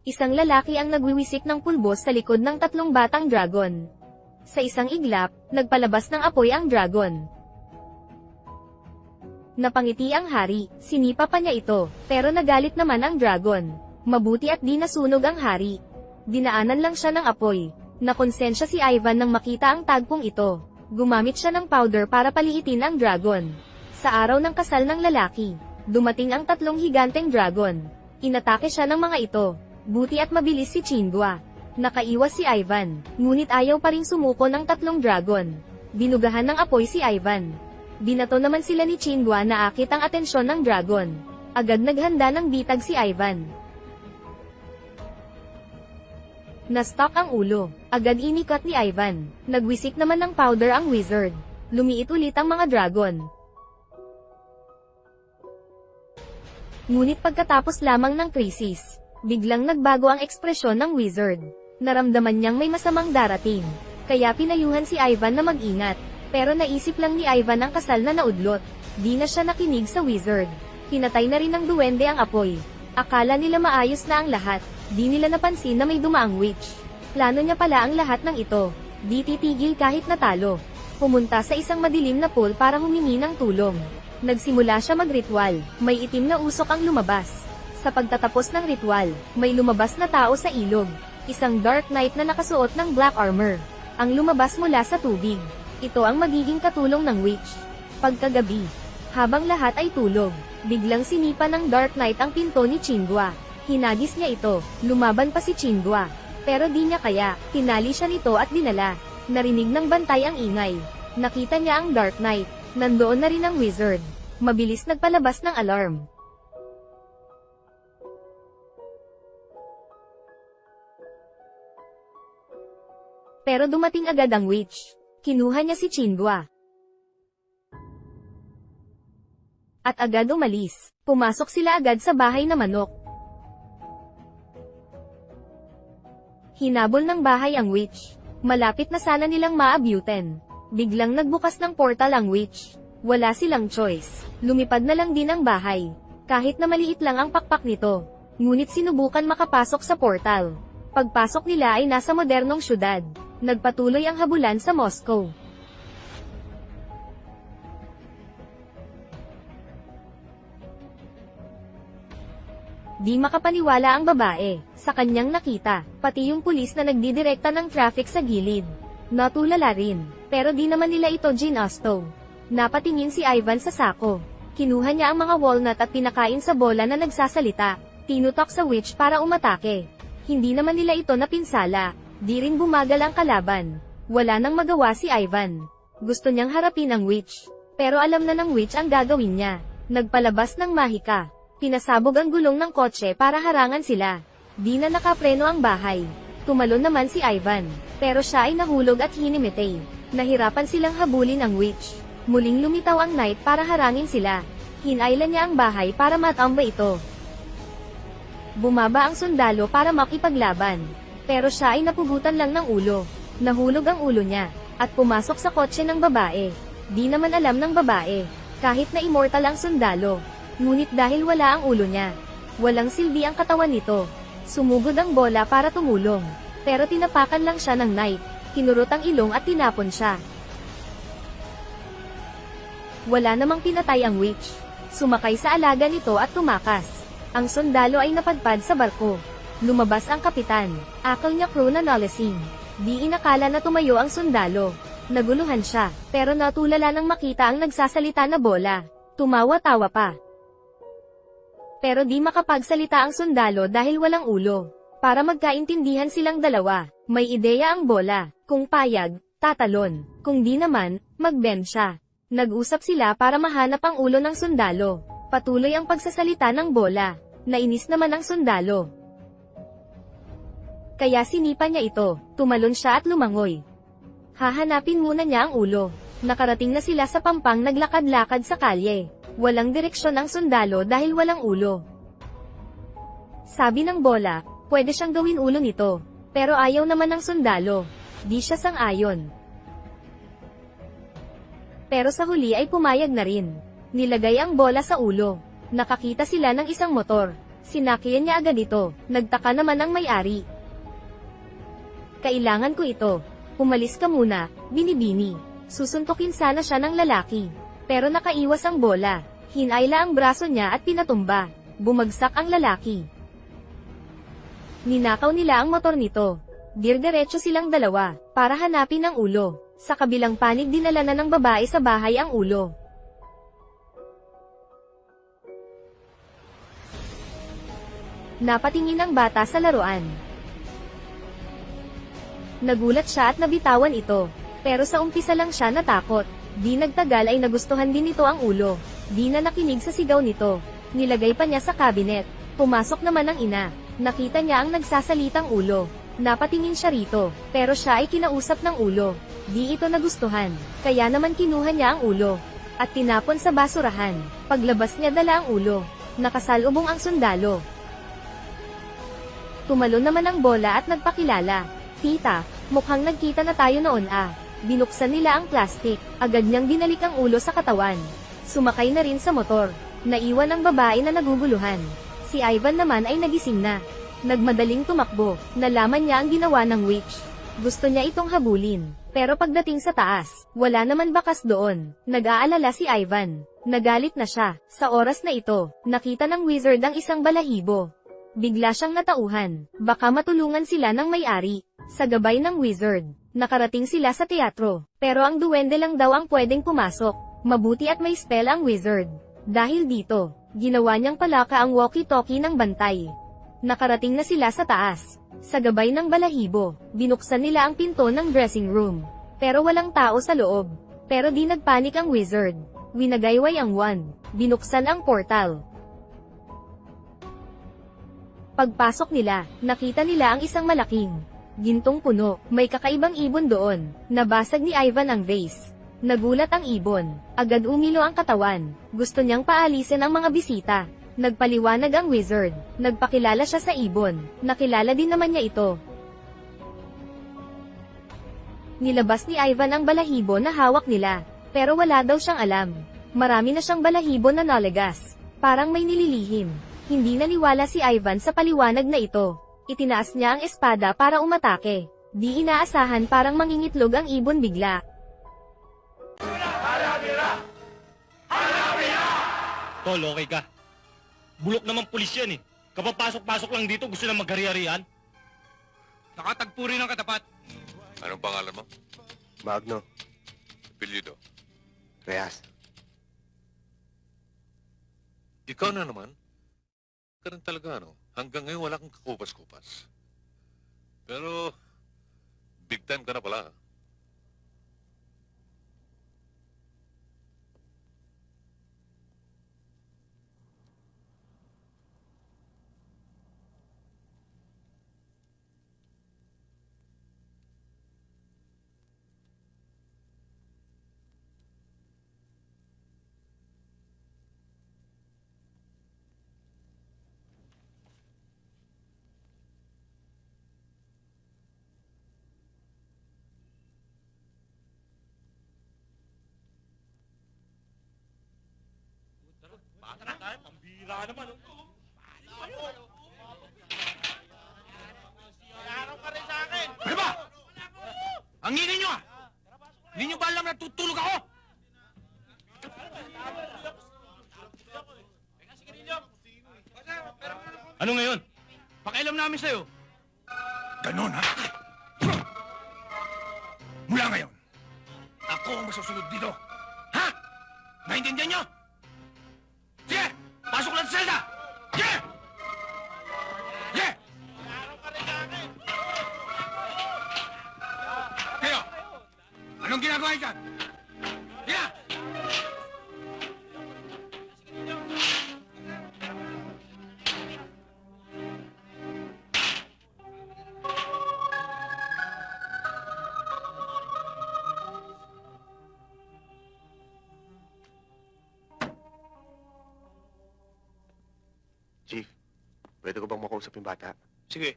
Isang lalaki ang nagwiwisik ng pulbos sa likod ng tatlong batang dragon. Sa isang iglap, nagpalabas ng apoy ang dragon. Napangiti ang hari, sinipa pa niya ito, pero nagalit naman ang dragon. Mabuti at di nasunog ang hari. Dinaanan lang siya ng apoy. Nakonsensya si Ivan nang makita ang tagpong ito. Gumamit siya ng powder para paliitin ang dragon. Sa araw ng kasal ng lalaki, dumating ang tatlong higanteng dragon. Inatake siya ng mga ito. Buti at mabilis si Chingwa. Nakaiwas si Ivan, ngunit ayaw pa ring sumuko ng tatlong dragon. Binugahan ng apoy si Ivan. Binato naman sila ni Chingwa na akit ang atensyon ng dragon. Agad naghanda ng bitag si Ivan. Na-stuck ang ulo. Agad inikat ni Ivan. Nagwisik naman ng powder ang wizard. Lumiit ulit ang mga dragon. Ngunit pagkatapos lamang ng krisis, biglang nagbago ang ekspresyon ng wizard. Naramdaman niyang may masamang darating. Kaya pinayuhan si Ivan na mag-ingat. Pero naisip lang ni Ivan ang kasal na naudlot. Di na siya nakinig sa wizard. Pinatay na rin ng duwende ang apoy. Akala nila maayos na ang lahat. Di nila napansin na may dumaang witch. Plano niya pala ang lahat ng ito. Di titigil kahit natalo. Pumunta sa isang madilim na pool para humingi ng tulong. Nagsimula siya mag-ritual. May itim na usok ang lumabas. Sa pagtatapos ng ritual, may lumabas na tao sa ilog. Isang Dark Knight na nakasuot ng black armor. Ang lumabas mula sa tubig. Ito ang magiging katulong ng witch. Pagkagabi, habang lahat ay tulog, biglang sinipa ng Dark Knight ang pinto ni Chingwa. Hinagis niya ito, lumaban pa si Chingwa. Pero di niya kaya, tinali siya nito at dinala. Narinig ng bantay ang ingay. Nakita niya ang Dark Knight. Nandoon na rin ang wizard. Mabilis nagpalabas ng alarm. Pero dumating agad ang witch. Kinuha niya si Chingwa. At agad umalis. Pumasok sila agad sa bahay na manok. Hinabol ng bahay ang witch. Malapit na sana nilang maabutan. Biglang nagbukas ng portal ang witch. Wala silang choice. Lumipad na lang din ang bahay. Kahit na maliit lang ang pakpak nito. Ngunit sinubukan makapasok sa portal. Pagpasok nila ay nasa modernong syudad. Nagpatuloy ang habulan sa Moscow. Di makapaniwala ang babae sa kanyang nakita, pati yung pulis na nagdidirekta ng traffic sa gilid. Natulala rin, pero di naman nila ito ginasto. Napatingin si Ivan sa sako. Kinuha niya ang mga walnut at pinakain sa bola na nagsasalita. Tinutok sa witch para umatake. Hindi naman nila ito napinsala. Di rin bumagal ang kalaban. Wala nang magawa si Ivan. Gusto niyang harapin ang witch. Pero alam na ng witch ang gagawin niya. Nagpalabas ng mahika. Pinasabog ang gulong ng kotse para harangan sila. Di na nakapreno ang bahay. Tumalon naman si Ivan. Pero siya ay nahulog at hinimitay. Nahirapan silang habulin ang witch. Muling lumitaw ang knight para harangin sila. Hinailan niya ang bahay para matamba ito. Bumaba ang sundalo para makipaglaban. Pero siya ay napugutan lang ng ulo. Nahulog ang ulo niya. At pumasok sa kotse ng babae. Di naman alam ng babae. Kahit na immortal ang sundalo. Ngunit dahil wala ang ulo niya. Walang silbi ang katawan nito. Sumugod ang bola para tumulong. Pero tinapakan lang siya ng knight. Kinurot ang ilong at tinapon siya. Wala namang pinatay ang witch. Sumakay sa alaga nito at tumakas. Ang sundalo ay napadpad sa barko. Lumabas ang kapitan. Akal niya crew na nalasing. Di inakala na tumayo ang sundalo. Naguluhan siya, pero natulala nang makita ang nagsasalita na bola. Tumawa-tawa pa. Pero di makapagsalita ang sundalo dahil walang ulo. Para magkaintindihan silang dalawa, may ideya ang bola. Kung payag, tatalon. Kung di naman, mag-bend siya. Nag-usap sila para mahanap ang ulo ng sundalo. Patuloy ang pagsasalita ng bola. Nainis naman ang sundalo. Kaya sinipa niya ito, tumalon siya at lumangoy. Hahanapin muna niya ang ulo. Nakarating na sila sa pampang naglakad-lakad sa kalye. Walang direksyon ang sundalo dahil walang ulo. Sabi ng bola, pwede siyang gawin ulo nito. Pero ayaw naman ng sundalo. Di siya sang-ayon. Pero sa huli ay pumayag na rin. Nilagay ang bola sa ulo. Nakakita sila ng isang motor. Sinakyan niya agad ito. Nagtaka naman ang may-ari. Kailangan ko ito. Umalis ka muna, binibini. Susuntukin sana siya ng lalaki. Pero nakaiwas ang bola. Hinayla ang braso niya at pinatumba. Bumagsak ang lalaki. Ninakaw nila ang motor nito. Dirdiretso silang dalawa, para hanapin ang ulo. Sa kabilang panig dinala na ng babae sa bahay ang ulo. Napatingin ang bata sa laruan. Nagulat siya at nabitawan ito. Pero sa umpisa lang siya natakot. Di nagtagal ay nagustuhan din nito ang ulo. Di na nakinig sa sigaw nito. Nilagay pa niya sa cabinet. Pumasok naman ang ina. Nakita niya ang nagsasalitang ulo. Napatingin siya rito. Pero siya ay kinausap ng ulo. Di ito nagustuhan. Kaya naman kinuha niya ang ulo. At tinapon sa basurahan. Paglabas niya dala ang ulo. Nakasalubong ang sundalo. Tumalon naman ang bola at nagpakilala. Tita, mukhang nagkita na tayo noon ah. Binuksan nila ang plastik. Agad niyang binalik ang ulo sa katawan. Sumakay na rin sa motor. Naiwan ang babae na naguguluhan. Si Ivan naman ay nagising na. Nagmadaling tumakbo. Nalaman niya ang ginawa ng witch. Gusto niya itong habulin. Pero pagdating sa taas, wala naman bakas doon. Nag-aalala si Ivan. Nagalit na siya. Sa oras na ito, nakita ng wizard ang isang balahibo. Bigla siyang natauhan. Baka matulungan sila ng may-ari. Sa gabay ng wizard, nakarating sila sa teatro. Pero ang duwende lang daw ang pwedeng pumasok. Mabuti at may spell ang wizard. Dahil dito, ginawa niyang palaka ang walkie-talkie ng bantay. Nakarating na sila sa taas. Sa gabay ng balahibo, binuksan nila ang pinto ng dressing room. Pero walang tao sa loob. Pero di nagpanik ang wizard. Winagayway ang wand. Binuksan ang portal. Pagpasok nila, nakita nila ang isang malaking gintong puno. May kakaibang ibon doon. Nabasag ni Ivan ang vase. Nagulat ang ibon. Agad umilo ang katawan. Gusto niyang paalisin ang mga bisita. Nagpaliwanag ang wizard. Nagpakilala siya sa ibon. Nakilala din naman niya ito. Nilabas ni Ivan ang balahibo na hawak nila. Pero wala daw siyang alam. Marami na siyang balahibo na nalagas. Parang may nililihim. Hindi naniwala si Ivan sa paliwanag na ito. Itinaas niya ang espada para umatake. Di inaasahan parang mangingitlog ang ibon bigla. Tol, okay ka? Bulok naman pulis yan eh. Kapapasok-pasok lang dito, gusto na maghari-harian. Nakatagpo rin ang katapat. Anong pangalan mo? Magno, Apelyido. Reyes. Ikaw na naman? Ganun talaga, ano? Hanggang ngayon wala kang kakupas-kupas. Pero, big time ka na pala. Bata na tayo, pambira naman. Ano ba? Ang ingay nyo ah! Hindi nyo ba alam na tutulog ako? Ano ngayon? Pakialam namin sa'yo. Ganon ha? Mula ngayon, ako ang masusunod dito. Ha? Naintindihan nyo? Sige! Pasok lang sa selda! Sige! Sige! Kayo! Anong ginagawa niyo dyan? Sige na! Chief, pwede ko bang makausap yung bata? Sige.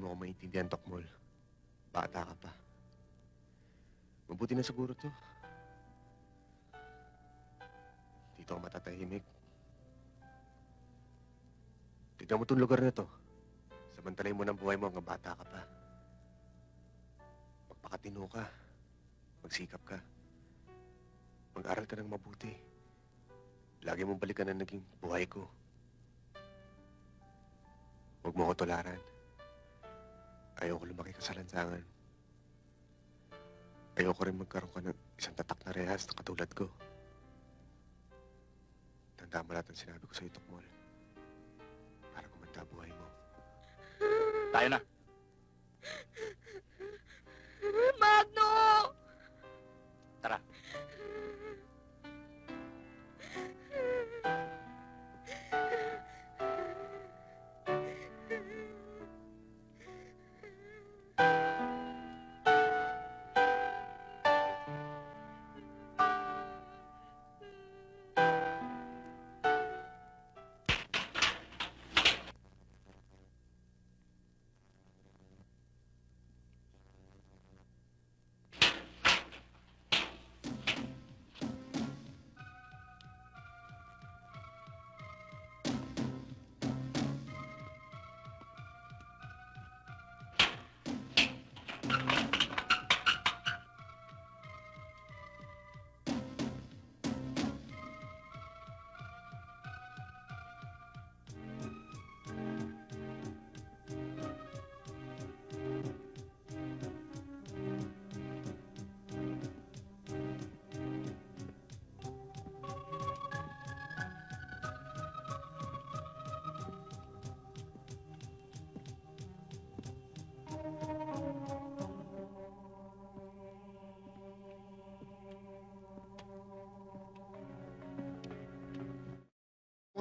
mo ako maintindihan, Tokmol. Bata ka pa. Mabuti na siguro to. Dito ako matatahimik. Tignan mo itong lugar na to. Samantalayin mo ng buhay mo hanggang bata ka pa. Magpakatino ka. Magsikap ka. Mag-aral ka ng mabuti. Lagi mong balikan ang naging buhay ko. Huwag mo ako tularan. Ayoko lumaki ka sa lansangan. Ayoko rin magkaroon ka ng isang tatak na rehas na katulad ko. Tandaan mo lahat ng sinabi ko sa'yo, Tokmol. Para gumanda buhay mo. Tayo na. Magno! Tara.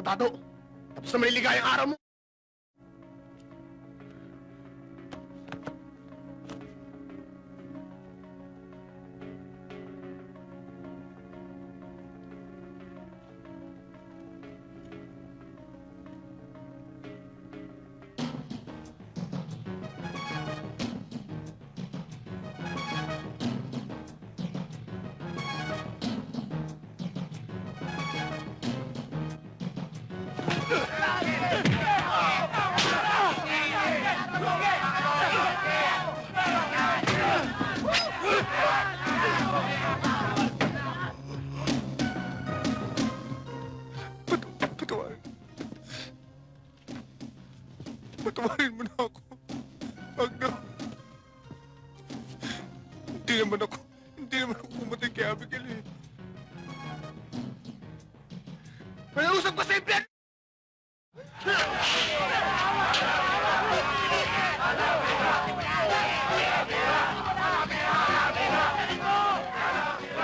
Dado! Tapos na maliligayang araw mo! Patawarin. Patawarin mo na ako. Agno. Hindi naman ako pumatay kay Abigail eh. May usap ko sa impyerno!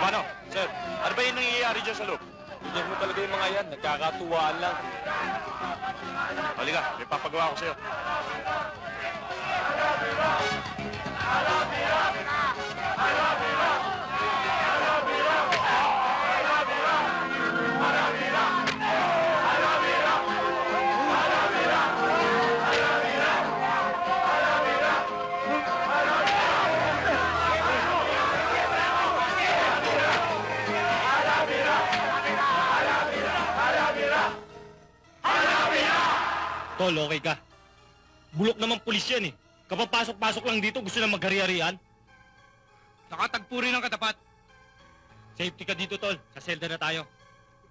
Paano? Sir, ano ba yung nangyayari dyan sa loob? Tignan mo talaga yung mga yan. Nagkakatuwaan lang. Halika, may papagawa ko sa'yo. Tol, okay ka. Bulok naman pulis yan eh. Kapapasok-pasok lang dito, gusto na maghari-harian. Nakatagpo rin ang katapat. Safety ka dito, Tol. Sa selda na tayo.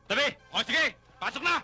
Tabi! O sige! Pasok na!